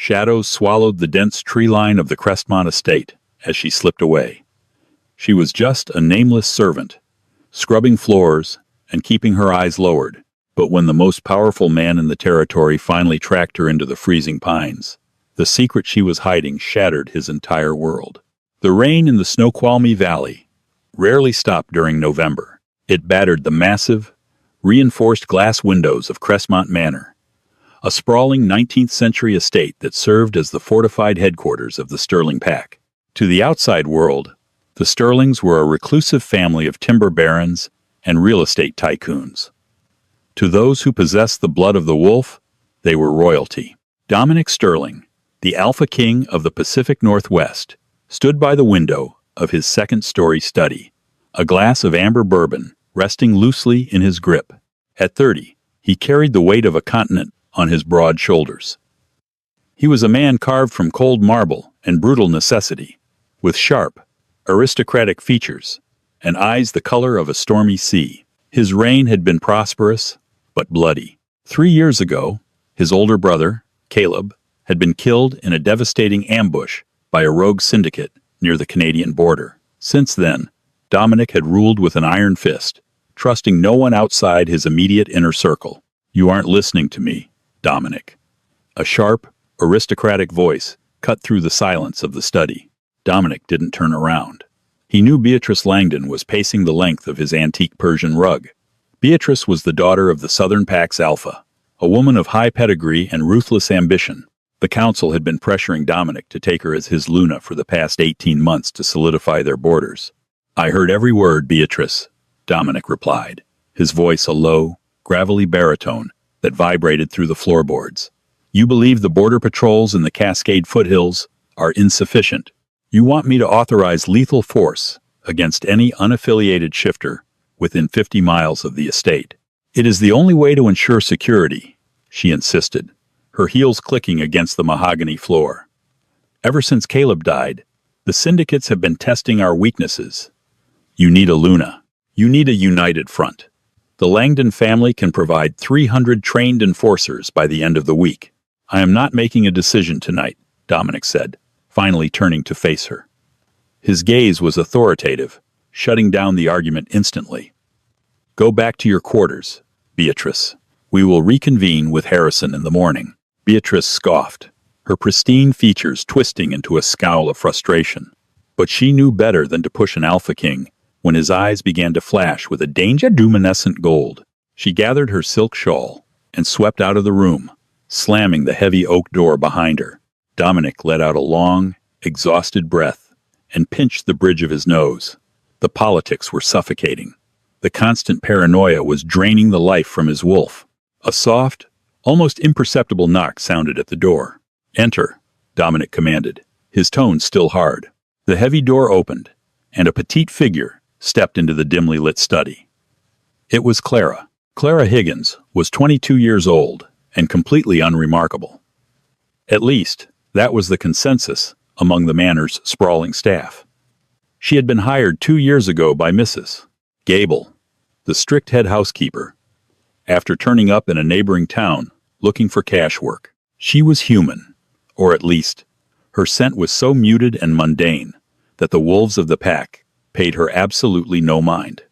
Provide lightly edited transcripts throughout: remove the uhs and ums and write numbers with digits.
Shadows swallowed the dense tree line of the Crestmont estate as she slipped away. She was just a nameless servant, scrubbing floors and keeping her eyes lowered. But when the most powerful man in the territory finally tracked her into the freezing pines, the secret she was hiding shattered his entire world. The rain in the Snoqualmie Valley rarely stopped during November. It battered the massive, reinforced glass windows of Crestmont Manor, a sprawling 19th-century estate that served as the fortified headquarters of the Sterling Pack. To the outside world, the Sterlings were a reclusive family of timber barons and real estate tycoons. To those who possessed the blood of the wolf, they were royalty. Dominic Sterling, the Alpha King of the Pacific Northwest, stood by the window of his second-story study, a glass of amber bourbon resting loosely in his grip. At 30, he carried the weight of a continent on his broad shoulders. He was a man carved from cold marble and brutal necessity, with sharp, aristocratic features and eyes the color of a stormy sea. His reign had been prosperous, but bloody. 3 years ago, his older brother, Caleb, had been killed in a devastating ambush by a rogue syndicate near the Canadian border. Since then, Dominic had ruled with an iron fist, trusting no one outside his immediate inner circle. "You aren't listening to me, Dominic." A sharp, aristocratic voice cut through the silence of the study. Dominic didn't turn around. He knew Beatrice Langdon was pacing the length of his antique Persian rug. Beatrice was the daughter of the Southern Pack's Alpha, a woman of high pedigree and ruthless ambition. The council had been pressuring Dominic to take her as his Luna for the past 18 months to solidify their borders. "I heard every word, Beatrice," Dominic replied, his voice a low, gravelly baritone that vibrated through the floorboards. "You believe the border patrols in the Cascade foothills are insufficient. You want me to authorize lethal force against any unaffiliated shifter within 50 miles of the estate. It is the only way to ensure security," she insisted, her heels clicking against the mahogany floor. "Ever since Caleb died, the syndicates have been testing our weaknesses. You need a Luna. You need a united front. The Langdon family can provide 300 trained enforcers by the end of the week." "I am not making a decision tonight," Dominic said, finally turning to face her. His gaze was authoritative, shutting down the argument instantly. "Go back to your quarters, Beatrice. We will reconvene with Harrison in the morning." Beatrice scoffed, her pristine features twisting into a scowl of frustration. But she knew better than to push an Alpha King when his eyes began to flash with a danger-luminescent gold. She gathered her silk shawl and swept out of the room, slamming the heavy oak door behind her. Dominic let out a long, exhausted breath and pinched the bridge of his nose. The politics were suffocating. The constant paranoia was draining the life from his wolf. A soft, almost imperceptible knock sounded at the door. "Enter," Dominic commanded, his tone still hard. The heavy door opened, and a petite figure stepped into the dimly lit study. It was Clara. Clara Higgins was 22 years old and completely unremarkable. At least, that was the consensus among the manor's sprawling staff. She had been hired 2 years ago by Mrs. Gable, the strict head housekeeper, after turning up in a neighboring town looking for cash work. She was human, or at least, her scent was so muted and mundane that the wolves of the pack paid her absolutely no mind.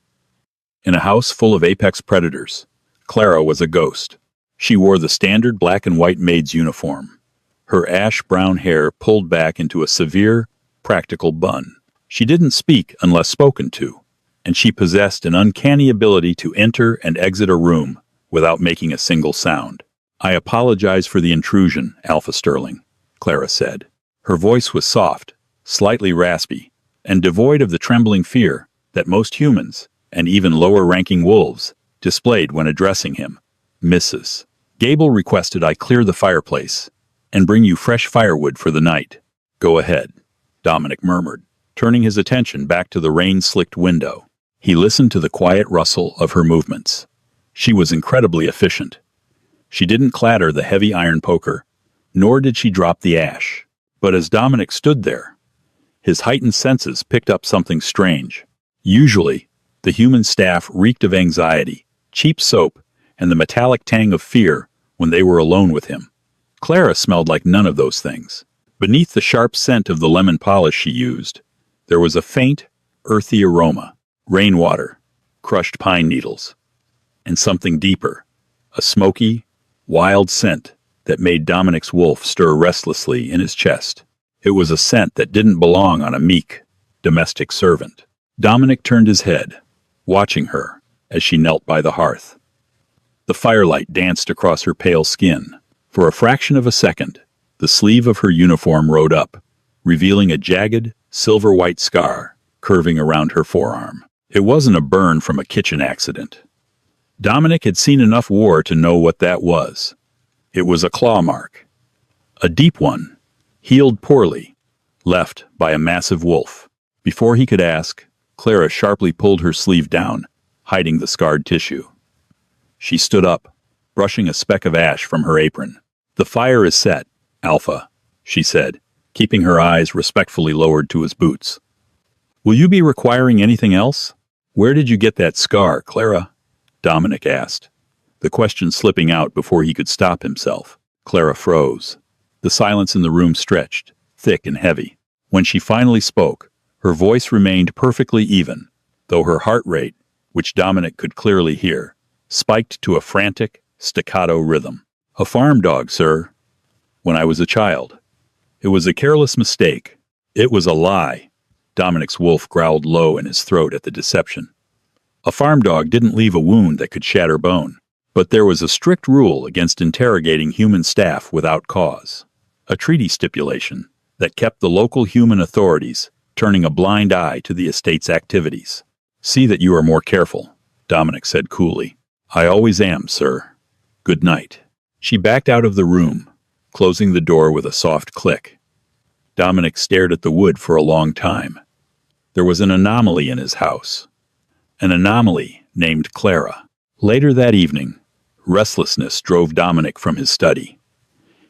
In a house full of apex predators, Clara was a ghost. She wore the standard black and white maid's uniform, her ash-brown hair pulled back into a severe, practical bun. She didn't speak unless spoken to, and she possessed an uncanny ability to enter and exit a room without making a single sound. "I apologize for the intrusion, Alpha Sterling," Clara said. Her voice was soft, slightly raspy, and devoid of the trembling fear that most humans, and even lower-ranking wolves, displayed when addressing him. "Mrs. Gable requested I clear the fireplace and bring you fresh firewood for the night." "Go ahead," Dominic murmured, turning his attention back to the rain-slicked window. He listened to the quiet rustle of her movements. She was incredibly efficient. She didn't clatter the heavy iron poker, nor did she drop the ash. But as Dominic stood there, his heightened senses picked up something strange. Usually, the human staff reeked of anxiety, cheap soap, and the metallic tang of fear when they were alone with him. Clara smelled like none of those things. Beneath the sharp scent of the lemon polish she used, there was a faint, earthy aroma, rainwater, crushed pine needles, and something deeper, a smoky, wild scent that made Dominic's wolf stir restlessly in his chest. It was a scent that didn't belong on a meek, domestic servant. Dominic turned his head, watching her as she knelt by the hearth. The firelight danced across her pale skin. For a fraction of a second, the sleeve of her uniform rode up, revealing a jagged, silver-white scar curving around her forearm. It wasn't a burn from a kitchen accident. Dominic had seen enough war to know what that was. It was a claw mark. A deep one, healed poorly, left by a massive wolf. Before he could ask, Clara sharply pulled her sleeve down, hiding the scarred tissue. She stood up, brushing a speck of ash from her apron. "The fire is set, Alpha," she said, keeping her eyes respectfully lowered to his boots. "Will you be requiring anything else?" "Where did you get that scar, Clara?" Dominic asked, the question slipping out before he could stop himself. Clara froze. The silence in the room stretched, thick and heavy. When she finally spoke, her voice remained perfectly even, though her heart rate, which Dominic could clearly hear, spiked to a frantic, staccato rhythm. "A farm dog, sir. When I was a child. It was a careless mistake. It was a lie." Dominic's wolf growled low in his throat at the deception. A farm dog didn't leave a wound that could shatter bone. But there was a strict rule against interrogating human staff without cause. A treaty stipulation that kept the local human authorities turning a blind eye to the estate's activities. "See that you are more careful," Dominic said coolly. "I always am, sir. Good night." She backed out of the room, closing the door with a soft click. Dominic stared at the wood for a long time. There was an anomaly in his house. An anomaly named Clara. Later that evening, restlessness drove Dominic from his study.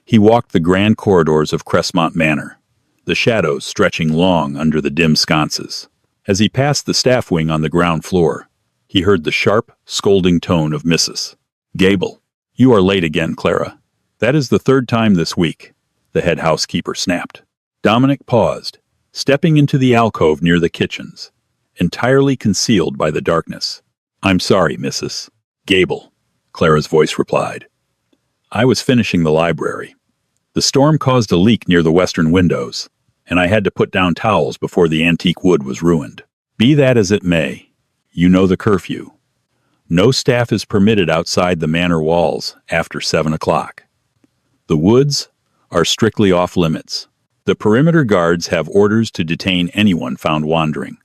He walked the grand corridors of Crestmont Manor, the shadows stretching long under the dim sconces. As he passed the staff wing on the ground floor, he heard the sharp, scolding tone of Mrs. Gable. "You are late again, Clara. That is the third time this week," the head housekeeper snapped. Dominic paused, stepping into the alcove near the kitchens, entirely concealed by the darkness. "I'm sorry, Mrs. Gable," Clara's voice replied. "I was finishing the library. The storm caused a leak near the western windows, and I had to put down towels before the antique wood was ruined. Be that as it may, you know the curfew. No staff is permitted outside the manor walls after 7 o'clock. The woods are strictly off limits. The perimeter guards have orders to detain anyone found wandering.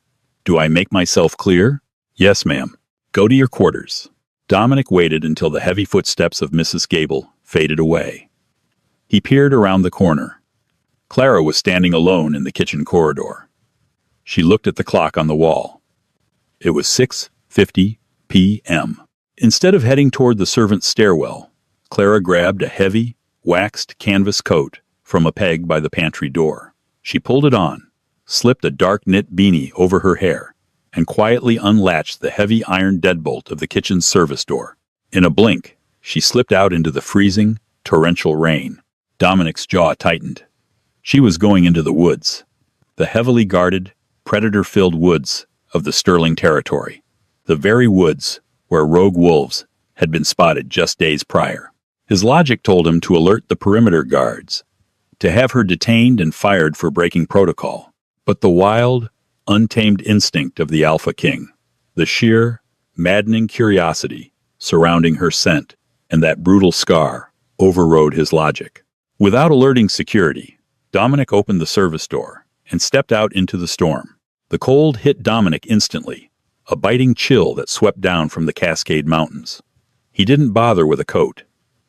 Do I make myself clear?" "Yes, ma'am. Go to your quarters." Dominic waited until the heavy footsteps of Mrs. Gable faded away. He peered around the corner. Clara was standing alone in the kitchen corridor. She looked at the clock on the wall. It was 6:50 p.m. Instead of heading toward the servants' stairwell, Clara grabbed a heavy, waxed canvas coat from a peg by the pantry door. She pulled it on, slipped a dark knit beanie over her hair, and quietly unlatched the heavy iron deadbolt of the kitchen's service door. In a blink, she slipped out into the freezing, torrential rain. Dominic's jaw tightened. She was going into the woods, the heavily guarded, predator-filled woods of the Sterling territory, the very woods where rogue wolves had been spotted just days prior. His logic told him to alert the perimeter guards, to have her detained and fired for breaking protocol. But the wild, untamed instinct of the Alpha King, the sheer, maddening curiosity surrounding her scent and that brutal scar, overrode his logic. Without alerting security, Dominic opened the service door and stepped out into the storm. The cold hit Dominic instantly, a biting chill that swept down from the Cascade Mountains. He didn't bother with a coat.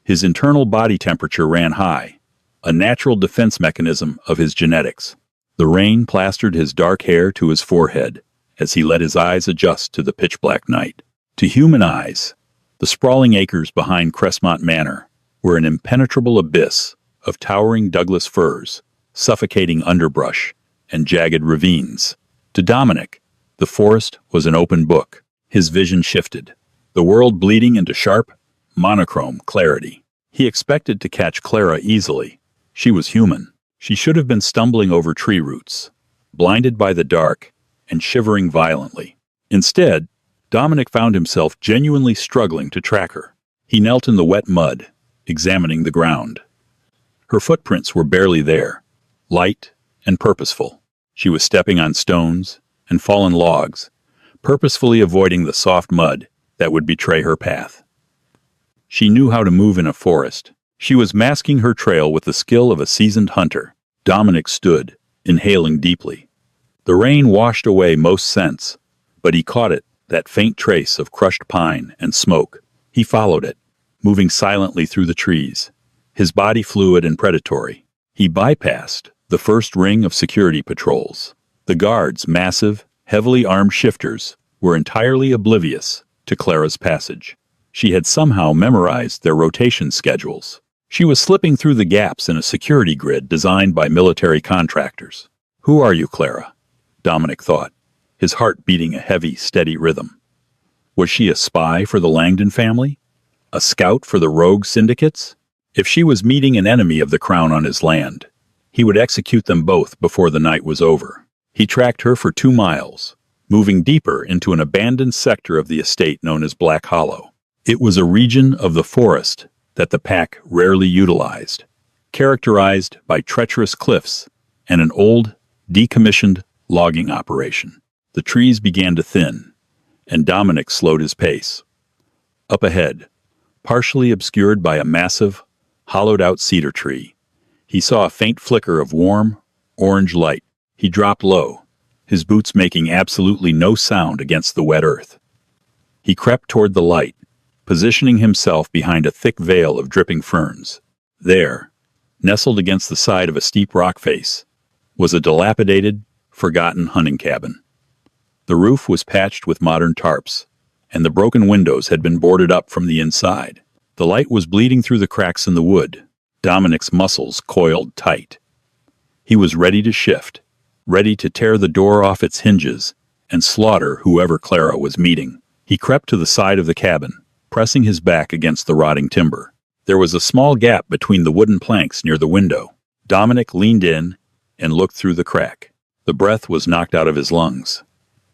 His internal body temperature ran high, a natural defense mechanism of his genetics. The rain plastered his dark hair to his forehead as he let his eyes adjust to the pitch-black night. To human eyes, the sprawling acres behind Crestmont Manor were an impenetrable abyss of towering Douglas firs, suffocating underbrush, and jagged ravines. To Dominic, the forest was an open book. His vision shifted, the world bleeding into sharp, monochrome clarity. He expected to catch Clara easily. She was human. She should have been stumbling over tree roots, blinded by the dark, and shivering violently. Instead, Dominic found himself genuinely struggling to track her. He knelt in the wet mud, examining the ground. Her footprints were barely there, light and purposeful. She was stepping on stones and fallen logs, purposefully avoiding the soft mud that would betray her path. She knew how to move in a forest. She was masking her trail with the skill of a seasoned hunter. Dominic stood, inhaling deeply. The rain washed away most scents, but he caught it, that faint trace of crushed pine and smoke. He followed it, moving silently through the trees, his body fluid and predatory. He bypassed the first ring of security patrols. The guards, massive, heavily armed shifters, were entirely oblivious to Clara's passage. She had somehow memorized their rotation schedules. She was slipping through the gaps in a security grid designed by military contractors. "Who are you, Clara?" Dominic thought, his heart beating a heavy, steady rhythm. Was she a spy for the Langdon family? A scout for the rogue syndicates? If she was meeting an enemy of the crown on his land, he would execute them both before the night was over. He tracked her for 2 miles, moving deeper into an abandoned sector of the estate known as Black Hollow. It was a region of the forest that the pack rarely utilized, characterized by treacherous cliffs and an old, decommissioned logging operation. The trees began to thin, and Dominic slowed his pace. Up ahead, partially obscured by a massive, hollowed-out cedar tree, he saw a faint flicker of warm, orange light. He dropped low, his boots making absolutely no sound against the wet earth. He crept toward the light, positioning himself behind a thick veil of dripping ferns. There, nestled against the side of a steep rock face, was a dilapidated, forgotten hunting cabin. The roof was patched with modern tarps, and the broken windows had been boarded up from the inside. The light was bleeding through the cracks in the wood. Dominic's muscles coiled tight. He was ready to shift, ready to tear the door off its hinges and slaughter whoever Clara was meeting. He crept to the side of the cabin, pressing his back against the rotting timber. There was a small gap between the wooden planks near the window. Dominic leaned in and looked through the crack. The breath was knocked out of his lungs.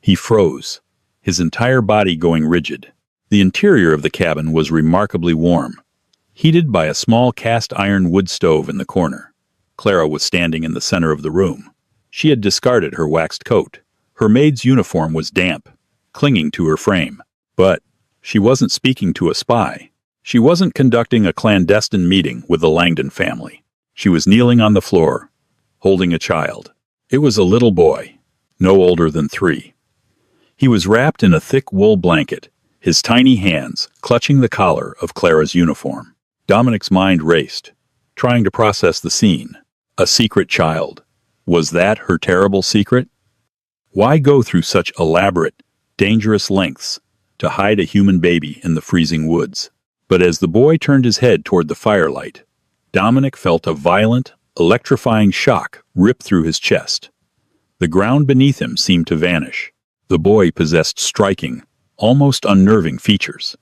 He froze, his entire body going rigid. The interior of the cabin was remarkably warm, heated by a small cast-iron wood stove in the corner. Clara was standing in the center of the room. She had discarded her waxed coat. Her maid's uniform was damp, clinging to her frame. But she wasn't speaking to a spy. She wasn't conducting a clandestine meeting with the Langdon family. She was kneeling on the floor, holding a child. It was a little boy, no older than 3. He was wrapped in a thick wool blanket, his tiny hands clutching the collar of Clara's uniform. Dominic's mind raced, trying to process the scene. A secret child. Was that her terrible secret? Why go through such elaborate, dangerous lengths to hide a human baby in the freezing woods? But as the boy turned his head toward the firelight, Dominic felt a violent, electrifying shock rip through his chest. The ground beneath him seemed to vanish. The boy possessed striking, almost unnerving features.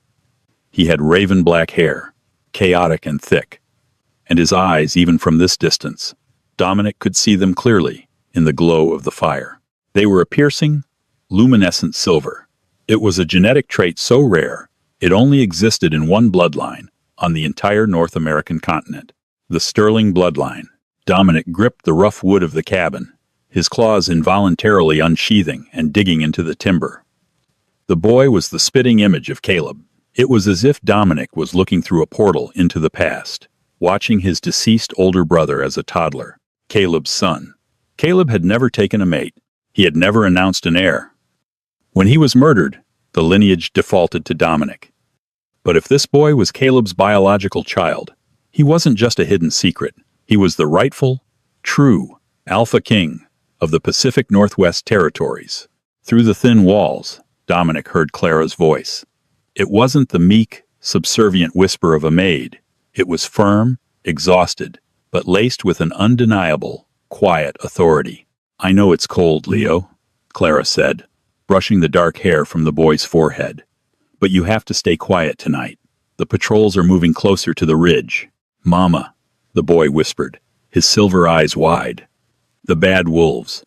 He had raven black hair, chaotic and thick, and his eyes, even from this distance, Dominic could see them clearly in the glow of the fire. They were a piercing, luminescent silver. It was a genetic trait so rare, it only existed in one bloodline on the entire North American continent. The Sterling bloodline. Dominic gripped the rough wood of the cabin, his claws involuntarily unsheathing and digging into the timber. The boy was the spitting image of Caleb. It was as if Dominic was looking through a portal into the past, watching his deceased older brother as a toddler, Caleb's son. Caleb had never taken a mate. He had never announced an heir. When he was murdered, the lineage defaulted to Dominic. But if this boy was Caleb's biological child, he wasn't just a hidden secret. He was the rightful, true, alpha king of the Pacific Northwest Territories. Through the thin walls, Dominic heard Clara's voice. It wasn't the meek, subservient whisper of a maid. It was firm, exhausted, but laced with an undeniable, quiet authority. "I know it's cold, Leo," Clara said, brushing the dark hair from the boy's forehead. "But you have to stay quiet tonight. The patrols are moving closer to the ridge. Mama, the boy whispered, his silver eyes wide. The bad wolves.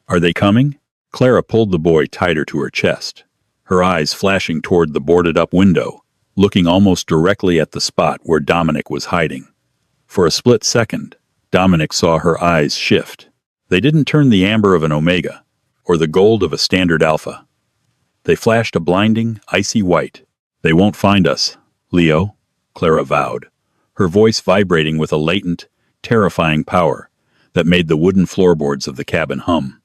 Are they coming? Clara pulled the boy tighter to her chest, her eyes flashing toward the boarded-up window, looking almost directly at the spot where Dominic was hiding. For a split second, Dominic saw her eyes shift. They didn't turn the amber of an Omega, or the gold of a standard Alpha. They flashed a blinding, icy white. They won't find us, Leo, Clara vowed, her voice vibrating with a latent, terrifying power that made the wooden floorboards of the cabin hum.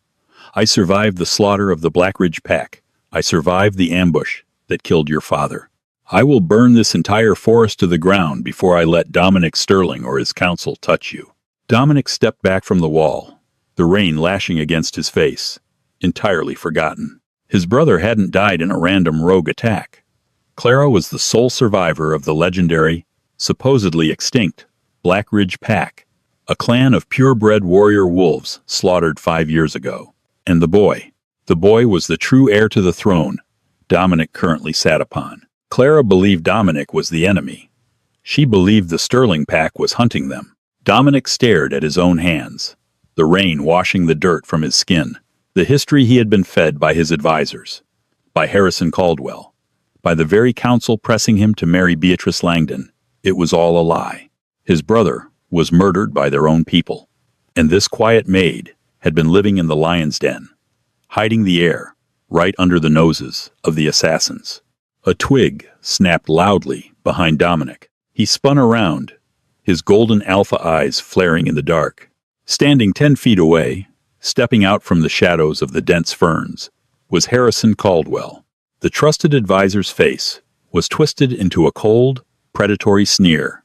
I survived the slaughter of the Blackridge Pack. I survived the ambush that killed your father. I will burn this entire forest to the ground before I let Dominic Sterling or his council touch you. Dominic stepped back from the wall, the rain lashing against his face, entirely forgotten. His brother hadn't died in a random rogue attack. Clara was the sole survivor of the legendary, supposedly extinct, Blackridge Pack, a clan of purebred warrior wolves slaughtered 5 years ago. And the boy was the true heir to the throne Dominic currently sat upon. Clara believed Dominic was the enemy. She believed the Sterling Pack was hunting them. Dominic stared at his own hands, the rain washing the dirt from his skin, the history he had been fed by his advisors, by Harrison Caldwell, by the very council pressing him to marry Beatrice Langdon. It was all a lie. His brother was murdered by their own people, and this quiet maid had been living in the lion's den, hiding the air right under the noses of the assassins. A twig snapped loudly behind Dominic. He spun around, his golden alpha eyes flaring in the dark. Standing 10 feet away, stepping out from the shadows of the dense ferns, was Harrison Caldwell. The trusted advisor's face was twisted into a cold, predatory sneer,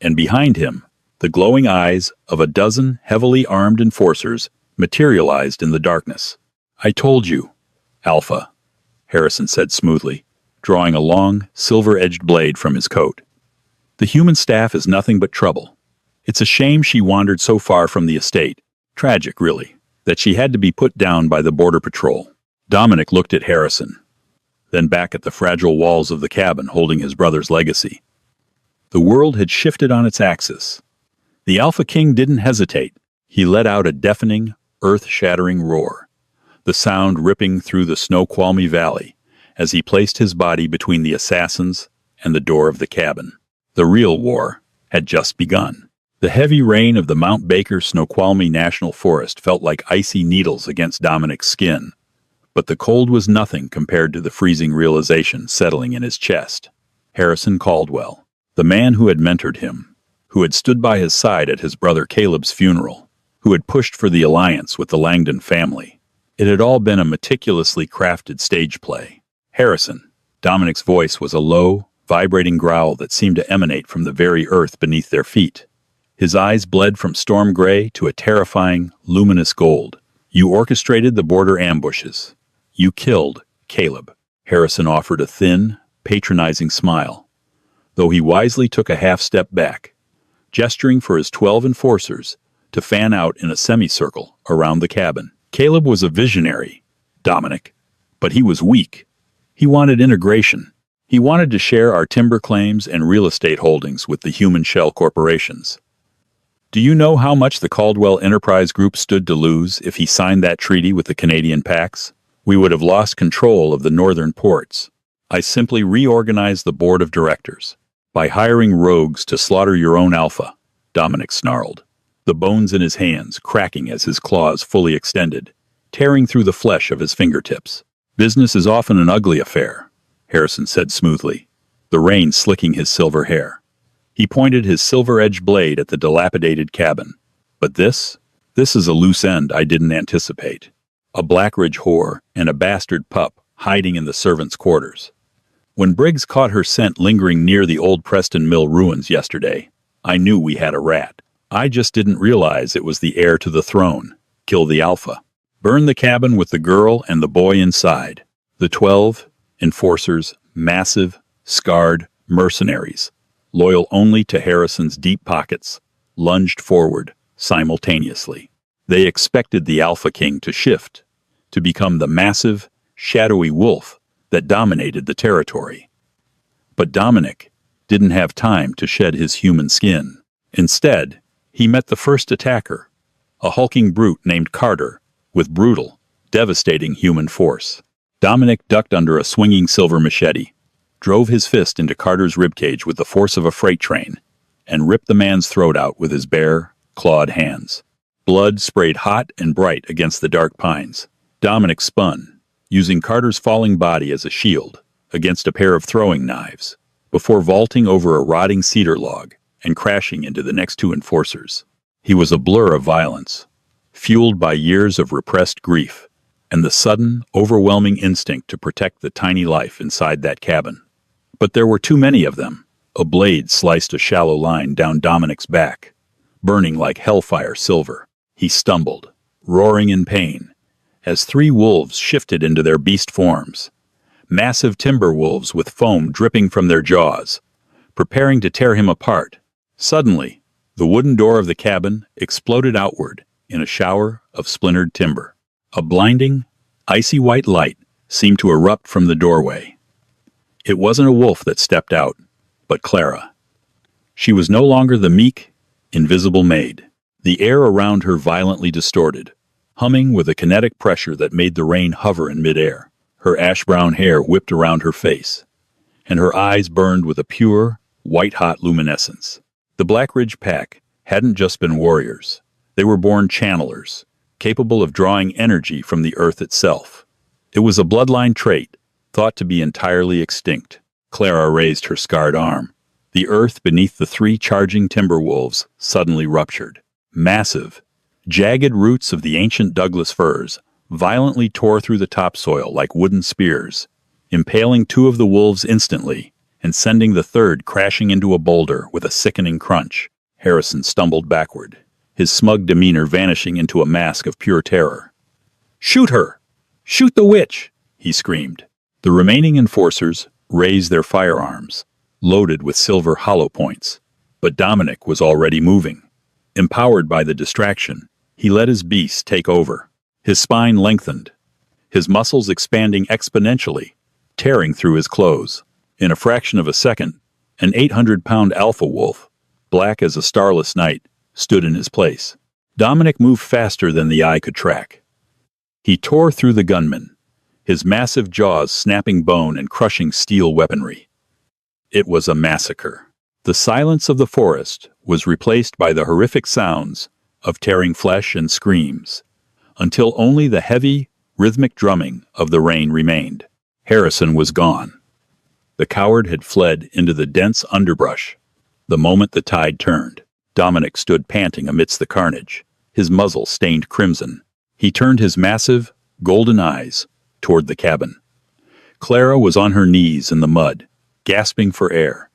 and behind him, the glowing eyes of a dozen heavily armed enforcers materialized in the darkness. I told you, Alpha, Harrison said smoothly, drawing a long, silver-edged blade from his coat. The human staff is nothing but trouble. It's a shame she wandered so far from the estate. Tragic, really, that she had to be put down by the Border Patrol. Dominic looked at Harrison, then back at the fragile walls of the cabin holding his brother's legacy. The world had shifted on its axis. The Alpha King didn't hesitate. He let out a deafening, earth-shattering roar, the sound ripping through the Snoqualmie Valley as he placed his body between the assassins and the door of the cabin. The real war had just begun. The heavy rain of the Mount Baker Snoqualmie National Forest felt like icy needles against Dominic's skin, but the cold was nothing compared to the freezing realization settling in his chest. Harrison Caldwell, the man who had mentored him, who had stood by his side at his brother Caleb's funeral, who had pushed for the alliance with the Langdon family. It had all been a meticulously crafted stage play. Harrison, Dominic's voice was a low, vibrating growl that seemed to emanate from the very earth beneath their feet. His eyes bled from storm gray to a terrifying, luminous gold. You orchestrated the border ambushes. You killed Caleb. Harrison offered a thin, patronizing smile, though he wisely took a half-step back, gesturing for his 12 enforcers to fan out in a semicircle around the cabin. Caleb was a visionary, Dominic, but he was weak. He wanted integration. He wanted to share our timber claims and real estate holdings with the human shell corporations. Do you know how much the Caldwell Enterprise Group stood to lose if he signed that treaty with the Canadian Pax? We would have lost control of the northern ports. I simply reorganized the board of directors by hiring rogues to slaughter your own Alpha, Dominic snarled, the bones in his hands cracking as his claws fully extended, tearing through the flesh of his fingertips. Business is often an ugly affair, Harrison said smoothly, the rain slicking his silver hair. He pointed his silver-edged blade at the dilapidated cabin. But this is a loose end I didn't anticipate. A Blackridge whore and a bastard pup hiding in the servants' quarters. When Briggs caught her scent lingering near the old Preston Mill ruins yesterday, I knew we had a rat. I just didn't realize it was the heir to the throne. Kill the Alpha. Burn the cabin with the girl and the boy inside. The 12 enforcers, massive, scarred mercenaries, loyal only to Harrison's deep pockets, lunged forward simultaneously. They expected the Alpha King to shift, to become the massive, shadowy wolf that dominated the territory. But Dominic, didn't have time to shed his human skin. Instead, he met the first attacker, a hulking brute named Carter, with brutal, devastating human force. Dominic ducked under a swinging silver machete, drove his fist into Carter's ribcage with the force of a freight train, and ripped the man's throat out with his bare, clawed hands. Blood sprayed hot and bright against the dark pines. Dominic spun, using Carter's falling body as a shield against a pair of throwing knives, before vaulting over a rotting cedar log and crashing into the next two enforcers. He was a blur of violence, fueled by years of repressed grief and the sudden, overwhelming instinct to protect the tiny life inside that cabin. But there were too many of them. A blade sliced a shallow line down Dominic's back, burning like hellfire silver. He stumbled, roaring in pain, as three wolves shifted into their beast forms. Massive timber wolves with foam dripping from their jaws, preparing to tear him apart. Suddenly, the wooden door of the cabin exploded outward in a shower of splintered timber. A blinding, icy white light seemed to erupt from the doorway. It wasn't a wolf that stepped out, but Clara. She was no longer the meek, invisible maid. The air around her violently distorted, humming with a kinetic pressure that made the rain hover in midair. Her ash-brown hair whipped around her face, and her eyes burned with a pure, white-hot luminescence. The Black Ridge Pack hadn't just been warriors. They were born channelers, capable of drawing energy from the earth itself. It was a bloodline trait, thought to be entirely extinct. Clara raised her scarred arm. The earth beneath the three charging timber wolves suddenly ruptured. Massive, jagged roots of the ancient Douglas firs violently tore through the topsoil like wooden spears, impaling two of the wolves instantly and sending the third crashing into a boulder with a sickening crunch. Harrison stumbled backward, his smug demeanor vanishing into a mask of pure terror. "Shoot her! Shoot the witch!" he screamed. The remaining enforcers raised their firearms, loaded with silver hollow points, but Dominic was already moving. Empowered by the distraction, he let his beast take over. His spine lengthened, his muscles expanding exponentially, tearing through his clothes. In a fraction of a second, an 800-pound alpha wolf, black as a starless night, stood in his place. Dominic moved faster than the eye could track. He tore through the gunman, his massive jaws snapping bone and crushing steel weaponry. It was a massacre. The silence of the forest was replaced by the horrific sounds of tearing flesh and screams, until only the heavy, rhythmic drumming of the rain remained. Harrison was gone. The coward had fled into the dense underbrush. The moment the tide turned, Dominic stood panting amidst the carnage, his muzzle stained crimson. He turned his massive, golden eyes toward the cabin. Clara was on her knees in the mud, gasping for air,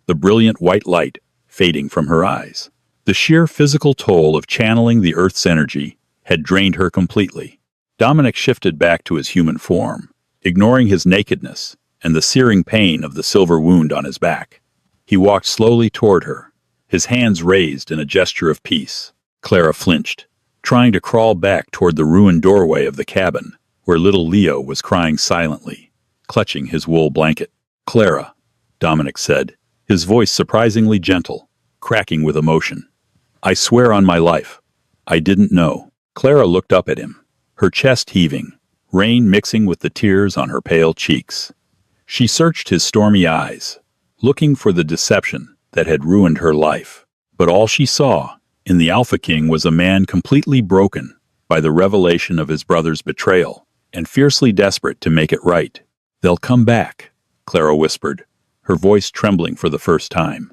the brilliant white light fading from her eyes. The sheer physical toll of channeling the Earth's energy had drained her completely. Dominic shifted back to his human form, ignoring his nakedness and the searing pain of the silver wound on his back. He walked slowly toward her, his hands raised in a gesture of peace. Clara flinched, trying to crawl back toward the ruined doorway of the cabin, where little Leo was crying silently, clutching his wool blanket. "Clara," Dominic said, his voice surprisingly gentle, cracking with emotion. "I swear on my life, I didn't know." Clara looked up at him, her chest heaving, rain mixing with the tears on her pale cheeks. She searched his stormy eyes, looking for the deception that had ruined her life. But all she saw in the Alpha King was a man completely broken by the revelation of his brother's betrayal and fiercely desperate to make it right. "They'll come back," Clara whispered, her voice trembling for the first time.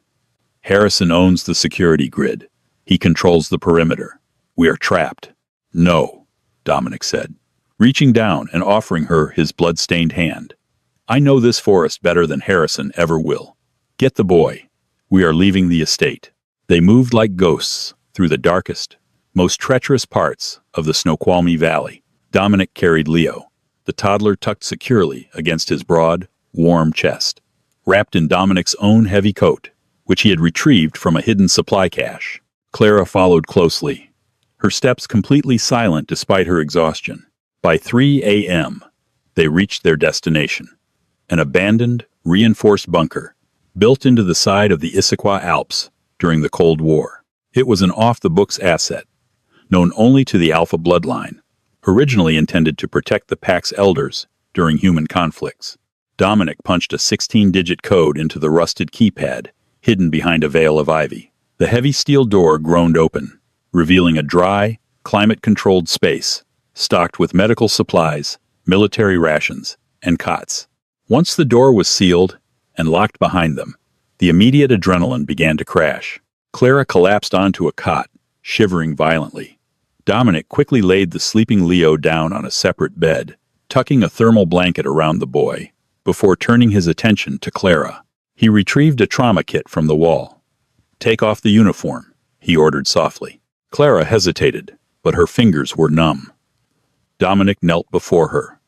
"Harrison owns the security grid. He controls the perimeter. We are trapped." "No," Dominic said, reaching down and offering her his blood-stained hand. "I know this forest better than Harrison ever will. Get the boy. We are leaving the estate." They moved like ghosts through the darkest, most treacherous parts of the Snoqualmie Valley. Dominic carried Leo, the toddler tucked securely against his broad, warm chest, wrapped in Dominic's own heavy coat, which he had retrieved from a hidden supply cache. Clara followed closely, her steps completely silent despite her exhaustion. By 3 a.m., they reached their destination, an abandoned, reinforced bunker built into the side of the Issaquah Alps during the Cold War. It was an off-the-books asset, known only to the Alpha bloodline, originally intended to protect the pack's elders during human conflicts. Dominic punched a 16-digit code into the rusted keypad, hidden behind a veil of ivy. The heavy steel door groaned open, revealing a dry, climate-controlled space, stocked with medical supplies, military rations, and cots. Once the door was sealed and locked behind them, the immediate adrenaline began to crash. Clara collapsed onto a cot, shivering violently. Dominic quickly laid the sleeping Leo down on a separate bed, tucking a thermal blanket around the boy, before turning his attention to Clara. He retrieved a trauma kit from the wall. "Take off the uniform," he ordered softly. Clara hesitated, but her fingers were numb. Dominic knelt before her,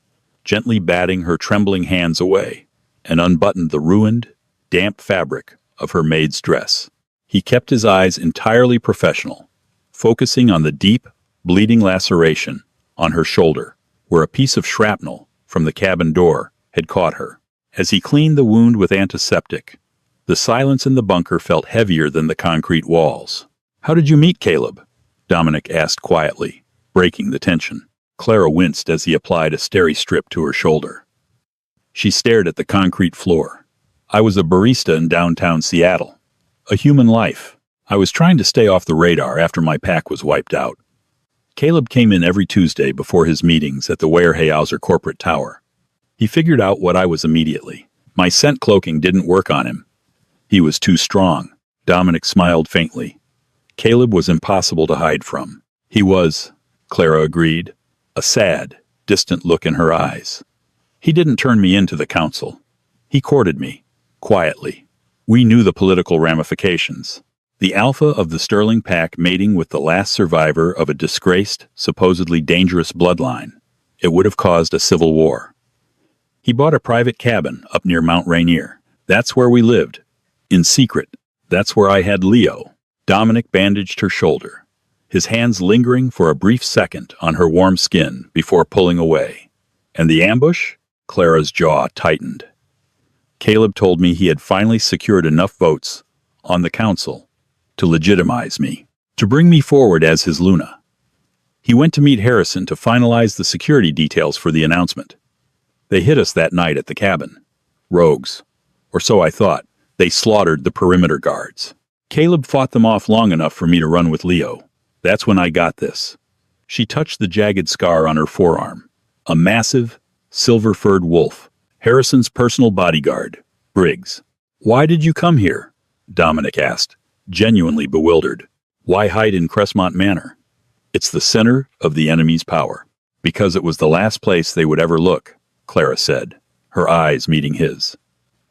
gently batting her trembling hands away, and unbuttoned the ruined, damp fabric of her maid's dress. He kept his eyes entirely professional, focusing on the deep, bleeding laceration on her shoulder, where a piece of shrapnel from the cabin door had caught her. As he cleaned the wound with antiseptic, the silence in the bunker felt heavier than the concrete walls. "How did you meet Caleb?" Dominic asked quietly, breaking the tension. Clara winced as he applied a steri strip to her shoulder. She stared at the concrete floor. "I was a barista in downtown Seattle. A human life. I was trying to stay off the radar after my pack was wiped out." Caleb came in every Tuesday before his meetings at the Weyerhaeuser corporate tower. He figured out what I was immediately. My scent cloaking didn't work on him. He was too strong. Dominic smiled faintly. Caleb was impossible to hide from. "He was," Clara agreed, a sad, distant look in her eyes. "He didn't turn me into the council. He courted me, quietly. We knew the political ramifications. The alpha of the Sterling pack mating with the last survivor of a disgraced, supposedly dangerous bloodline. It would have caused a civil war. He bought a private cabin up near Mount Rainier. That's where we lived. In secret. That's where I had Leo." Dominic bandaged her shoulder, his hands lingering for a brief second on her warm skin before pulling away. "And the ambush?" Clara's jaw tightened. "Caleb told me he had finally secured enough votes on the council to legitimize me, to bring me forward as his Luna. He went to meet Harrison to finalize the security details for the announcement. They hit us that night at the cabin. Rogues. Or so I thought. They slaughtered the perimeter guards. Caleb fought them off long enough for me to run with Leo. That's when I got this." She touched the jagged scar on her forearm. A massive, silver-furred wolf. Harrison's personal bodyguard, Briggs. "Why did you come here?" Dominic asked, genuinely bewildered. "Why hide in Crestmont Manor?" "It's the center of the enemy's power." "Because it was the last place they would ever look," Clara said, her eyes meeting his.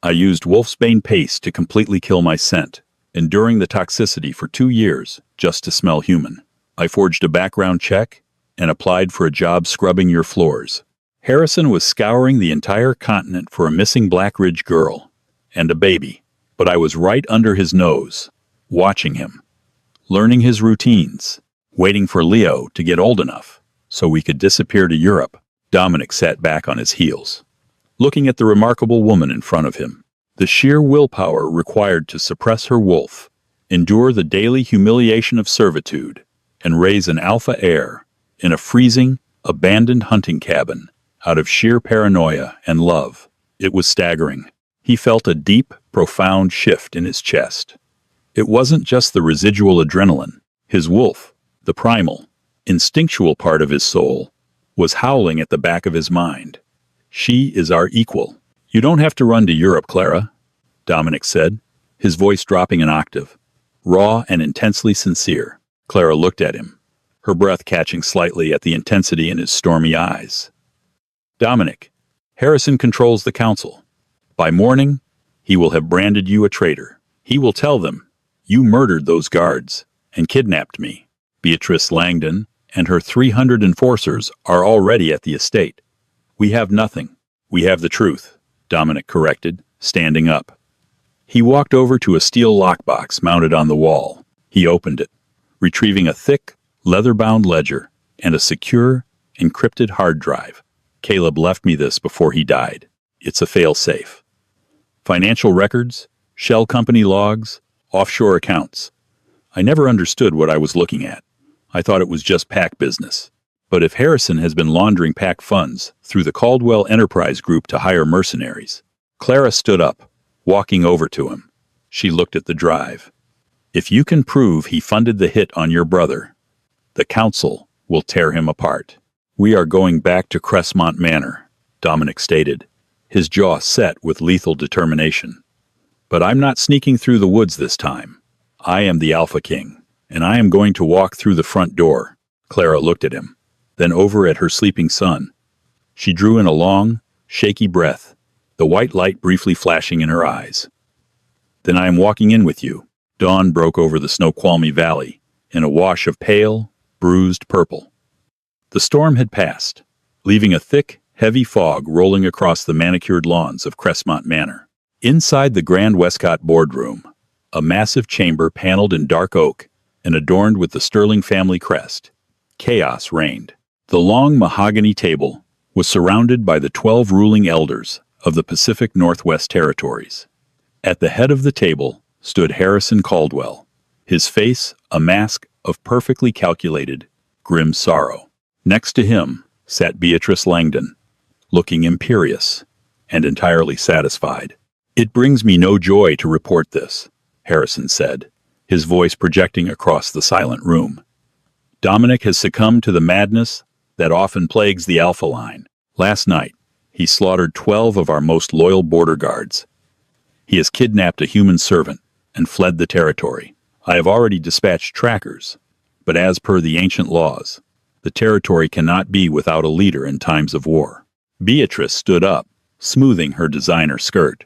"I used wolfsbane paste to completely kill my scent, enduring the toxicity for 2 years just to smell human. I forged a background check and applied for a job scrubbing your floors. Harrison was scouring the entire continent for a missing Black Ridge girl and a baby, but I was right under his nose, watching him, learning his routines, waiting for Leo to get old enough so we could disappear to Europe." Dominic sat back on his heels, looking at the remarkable woman in front of him. The sheer willpower required to suppress her wolf, endure the daily humiliation of servitude, and raise an alpha heir in a freezing, abandoned hunting cabin out of sheer paranoia and love. It was staggering. He felt a deep, profound shift in his chest. It wasn't just the residual adrenaline. His wolf, the primal, instinctual part of his soul, was howling at the back of his mind. "She is our equal." "You don't have to run to Europe, Clara," Dominic said, his voice dropping an octave, raw and intensely sincere. Clara looked at him, her breath catching slightly at the intensity in his stormy eyes. "Dominic, Harrison controls the council. By morning, he will have branded you a traitor. He will tell them you murdered those guards and kidnapped me. Beatrice Langdon and her 300 enforcers are already at the estate. We have nothing. We have the truth," Dominic corrected, standing up. He walked over to a steel lockbox mounted on the wall. He opened it, retrieving a thick, leather-bound ledger and a secure, encrypted hard drive. "Caleb left me this before he died. It's a fail-safe. Financial records, Shell company logs, offshore accounts. I never understood what I was looking at. I thought it was just PAC business. But if Harrison has been laundering PAC funds through the Caldwell Enterprise Group to hire mercenaries. Clara stood up, walking over to him. She looked at the drive. If you can prove he funded the hit on your brother, the council will tear him apart. We are going back to Crestmont Manor, Dominic stated, his jaw set with lethal determination. But I'm not sneaking through the woods this time. I am the Alpha King, and I am going to walk through the front door. Clara looked at him, then over at her sleeping son. She drew in a long, shaky breath, the white light briefly flashing in her eyes. Then I am walking in with you. Dawn broke over the Snoqualmie Valley in a wash of pale, bruised purple. The storm had passed, leaving a thick, heavy fog rolling across the manicured lawns of Crestmont Manor. Inside the Grand Westcott boardroom, a massive chamber paneled in dark oak and adorned with the Sterling family crest, chaos reigned. The long mahogany table was surrounded by the 12 ruling elders of the Pacific Northwest Territories. At the head of the table stood Harrison Caldwell, his face a mask of perfectly calculated, grim sorrow. Next to him sat Beatrice Langdon, looking imperious and entirely satisfied. It brings me no joy to report this, Harrison said, his voice projecting across the silent room. Dominic has succumbed to the madness that often plagues the Alpha line. Last night, he slaughtered 12 of our most loyal border guards. He has kidnapped a human servant and fled the territory. I have already dispatched trackers, but as per the ancient laws, the territory cannot be without a leader in times of war. Beatrice stood up, smoothing her designer skirt.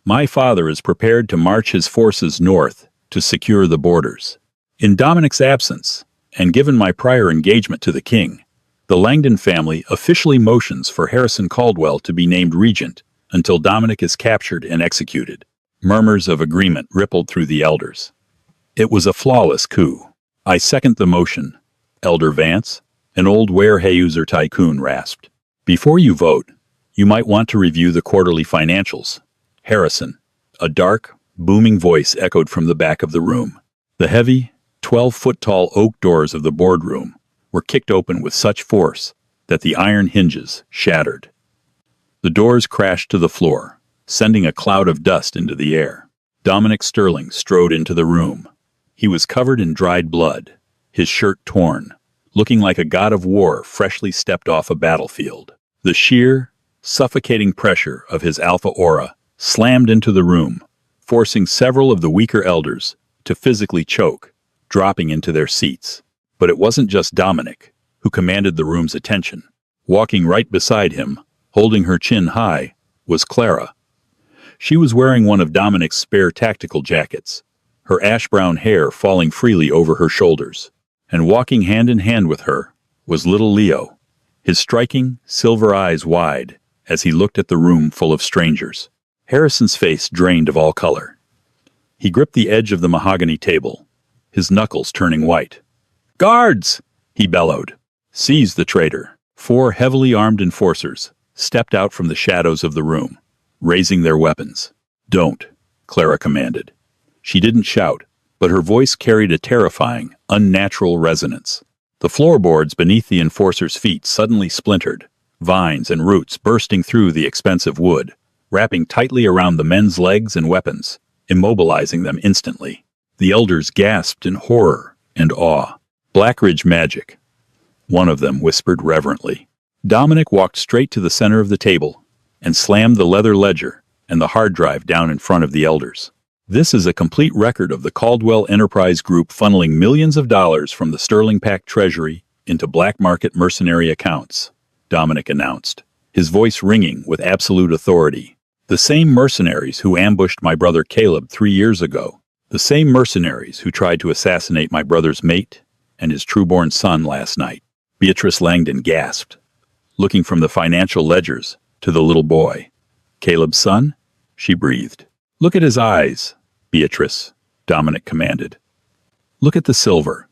My father is prepared to march his forces north to secure the borders. In Dominic's absence, and given my prior engagement to the king, the Langdon family officially motions for Harrison Caldwell to be named regent until Dominic is captured and executed. Murmurs of agreement rippled through the elders. It was a flawless coup. I second the motion, Elder Vance, an old Weyerhaeuser tycoon rasped. Before you vote, you might want to review the quarterly financials. Harrison, a dark, booming voice echoed from the back of the room. The heavy, 12-foot-tall oak doors of the boardroom were kicked open with such force that the iron hinges shattered. The doors crashed to the floor, sending a cloud of dust into the air. Dominic Sterling strode into the room. He was covered in dried blood, his shirt torn, looking like a god of war freshly stepped off a battlefield. The sheer, suffocating pressure of his alpha aura slammed into the room, forcing several of the weaker elders to physically choke, dropping into their seats. But it wasn't just Dominic who commanded the room's attention. Walking right beside him, holding her chin high, was Clara. She was wearing one of Dominic's spare tactical jackets, her ash-brown hair falling freely over her shoulders. And walking hand in hand with her was little Leo, his striking, silver eyes wide as he looked at the room full of strangers. Harrison's face drained of all color. He gripped the edge of the mahogany table, his knuckles turning white. "Guards!" he bellowed. "Seize the traitor." 4 heavily armed enforcers stepped out from the shadows of the room, raising their weapons. "Don't," Clara commanded. She didn't shout, but her voice carried a terrifying, unnatural resonance. The floorboards beneath the enforcers' feet suddenly splintered, vines and roots bursting through the expensive wood, wrapping tightly around the men's legs and weapons, immobilizing them instantly. The elders gasped in horror and awe. "Blackridge magic," one of them whispered reverently. Dominic walked straight to the center of the table and slammed the leather ledger and the hard drive down in front of the elders. "This is a complete record of the Caldwell Enterprise Group funneling millions of dollars from the Sterling PAC treasury into black market mercenary accounts," Dominic announced, his voice ringing with absolute authority. "The same mercenaries who ambushed my brother Caleb 3 years ago, the same mercenaries who tried to assassinate my brother's mate and his trueborn son last night." Beatrice Langdon gasped, looking from the financial ledgers to the little boy. "Caleb's son?" she breathed. "Look at his eyes, Beatrice," Dominic commanded. "Look at the silver.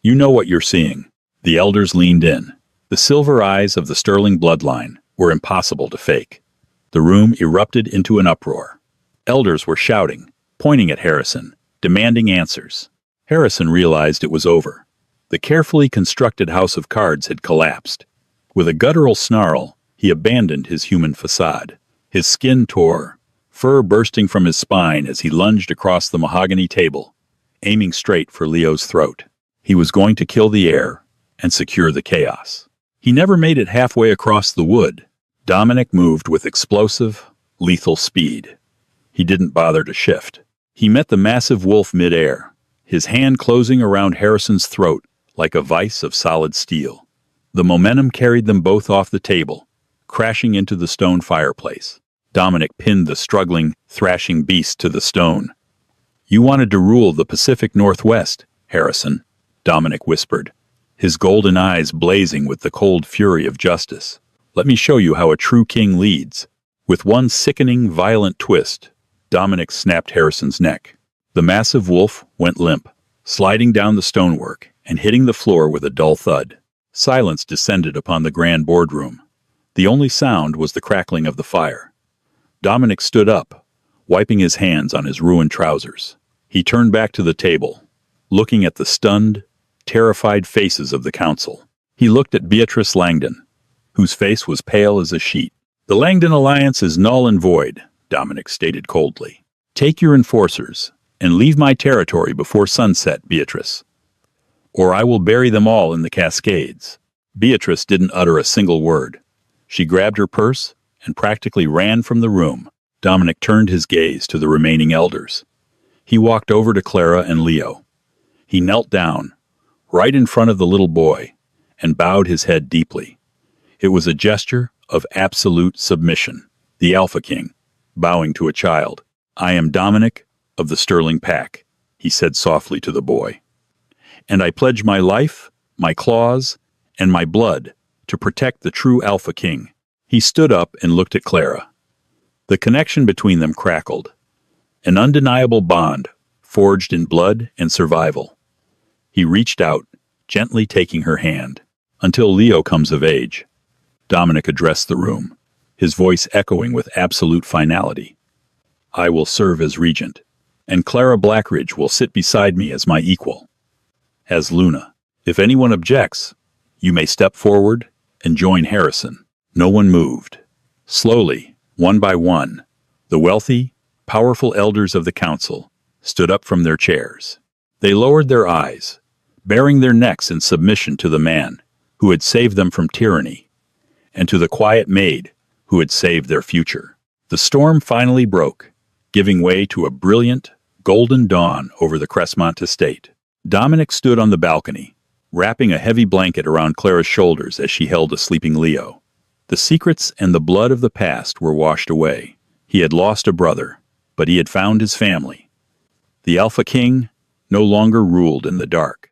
You know what you're seeing." The elders leaned in. The silver eyes of the Sterling bloodline were impossible to fake. The room erupted into an uproar. Elders were shouting, pointing at Harrison, demanding answers. Harrison realized it was over. The carefully constructed house of cards had collapsed. With a guttural snarl, he abandoned his human facade. His skin tore, fur bursting from his spine as he lunged across the mahogany table, aiming straight for Leo's throat. He was going to kill the heir and secure the chaos. He never made it halfway across the wood. Dominic moved with explosive, lethal speed. He didn't bother to shift. He met the massive wolf mid-air, his hand closing around Harrison's throat like a vice of solid steel. The momentum carried them both off the table, crashing into the stone fireplace. Dominic pinned the struggling, thrashing beast to the stone. "You wanted to rule the Pacific Northwest, Harrison," Dominic whispered, his golden eyes blazing with the cold fury of justice. "Let me show you how a true king leads." With one sickening, violent twist, Dominic snapped Harrison's neck. The massive wolf went limp, sliding down the stonework and hitting the floor with a dull thud. Silence descended upon the grand boardroom. The only sound was the crackling of the fire. Dominic stood up, wiping his hands on his ruined trousers. He turned back to the table, looking at the stunned, terrified faces of the council. He looked at Beatrice Langdon, whose face was pale as a sheet. "The Langdon alliance is null and void," Dominic stated coldly. "Take your enforcers and leave my territory before sunset, Beatrice, or I will bury them all in the Cascades." Beatrice didn't utter a single word. She grabbed her purse and practically ran from the room. Dominic turned his gaze to the remaining elders. He walked over to Clara and Leo. He knelt down, right in front of the little boy, and bowed his head deeply. It was a gesture of absolute submission. The Alpha King, bowing to a child. "I am Dominic of the Sterling Pack," he said softly to the boy. "And I pledge my life, my claws, and my blood to protect the true Alpha King." He stood up and looked at Clara. The connection between them crackled. An undeniable bond, forged in blood and survival. He reached out, gently taking her hand. "Until Leo comes of age," Dominic addressed the room, his voice echoing with absolute finality. "I will serve as regent, and Clara Blackridge will sit beside me as my equal. As Luna. If anyone objects, you may step forward and join Harrison." No one moved. Slowly, one by one, the wealthy, powerful elders of the council stood up from their chairs. They lowered their eyes, baring their necks in submission to the man who had saved them from tyranny, and to the quiet maid who had saved their future. The storm finally broke, giving way to a brilliant, golden dawn over the Crestmont estate. Dominic stood on the balcony, wrapping a heavy blanket around Clara's shoulders as she held a sleeping Leo. The secrets and the blood of the past were washed away. He had lost a brother, but he had found his family. The Alpha King no longer ruled in the dark.